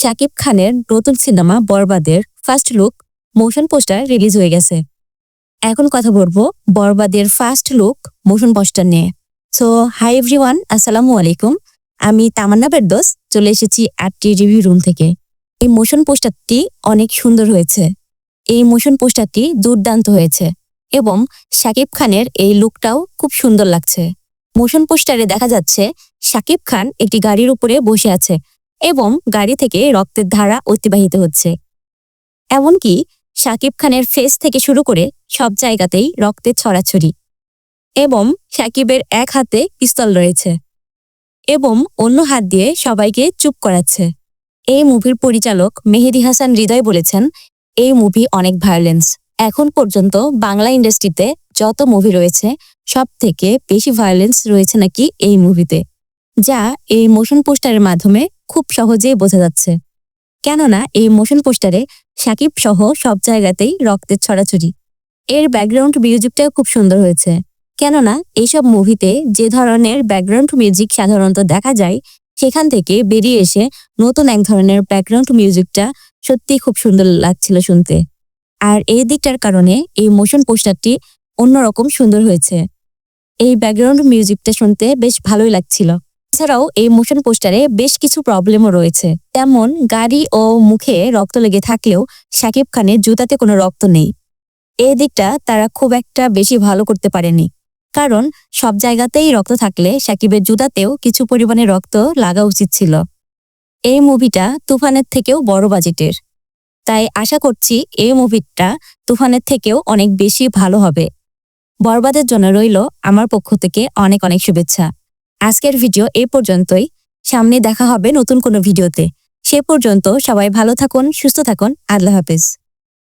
শাকিব খানের নতুন সিনেমা বরবাদের first look motion poster release হয়ে গেছে। এখন কথা বলবো বরবাদের ফার্স্ট লুক মোশন পোস্টার নিয়ে। সো হাই এভরিওয়ান, আসসালামু আলাইকুম। আমি তামান্না ফেরদৌস চলে এসেছি আরটি রিভিউ রুম থেকে। এই মোশন পোস্টারটি অনেক সুন্দর হয়েছে। এই মোশন পোস্টারটি দুর্দান্ত হয়েছে এবং শাকিব খানের এই লুকটাও খুব সুন্দর লাগছে। মোশন পোস্টারে দেখা যাচ্ছে শাকিব খান একটি গাড়ির উপরে বসে আছে এবং গাড়ি থেকে রক্তের ধারা অতিবাহিত হচ্ছে। এমনকি শাকিব খানের ফেস থেকে শুরু করে সব জায়গাতেই রক্তের ছড়াছড়ি এবং শাকিবের এক হাতে পিস্তল রয়েছে এবং অন্য হাত দিয়ে সবাইকে চুপ করাচ্ছে। এই মুভির পরিচালক মেহেদী হাসান হৃদয় বলেছেন, এই মুভি অনেক ভায়োলেন্স। এখন পর্যন্ত বাংলা ইন্ডাস্ট্রিতে যত মুভি রয়েছে সব থেকে বেশি ভায়োলেন্স রয়েছে নাকি এই মুভিতে, যা এই মোশন পোস্টারের মাধ্যমে খুব সহজেই বোঝা যাচ্ছে। কেননা এই মোশন পোস্টারে শাকিব সহ সব জায়গাতেই রক্তের ছড়াছড়ি। এর ব্যাকগ্রাউন্ড মিউজিকটাও খুব সুন্দর হয়েছে। কেননা এইসব মুভিতে যে ধরনের ব্যাকগ্রাউন্ড মিউজিক সাধারণত দেখা যায় সেখান থেকে বেরিয়ে এসে নতুন এক ধরনের ব্যাকগ্রাউন্ড মিউজিকটা সত্যিই খুব সুন্দর লাগছিল শুনতে। আর এই দিকটার কারণে এই মোশন পোস্টারটি অন্যরকম সুন্দর হয়েছে। এই ব্যাকগ্রাউন্ড মিউজিকটা শুনতে বেশ ভালোই লাগছিল। এছাড়াও এই মোশন পোস্টারে বেশ কিছু প্রবলেমও রয়েছে, তেমন গাড়ি ও মুখে রক্ত লেগে থাকলেও শাকিব খানের জুতাতে কোনো রক্ত নেই। এই দিকটা তারা খুব একটা বেশি ভালো করতে পারেনি, কারণ সব জায়গাতেই রক্ত থাকলে শাকিবের জুতাতেও কিছু পরিমাণে রক্ত লাগা উচিত ছিল। এই মুভিটা তুফানের থেকেও বড় বাজেটের, তাই আশা করছি এই মুভিটা তুফানের থেকেও অনেক বেশি ভালো হবে। বরবাদের জন্য রইল আমার পক্ষ থেকে অনেক অনেক শুভেচ্ছা। আজকের ভিডিও এই পর্যন্তই। সামনে দেখা হবে নতুন কোনো ভিডিওতে। সে পর্যন্ত সবাই ভালো থাকুন, সুস্থ থাকুন। আল্লাহ হাফেজ।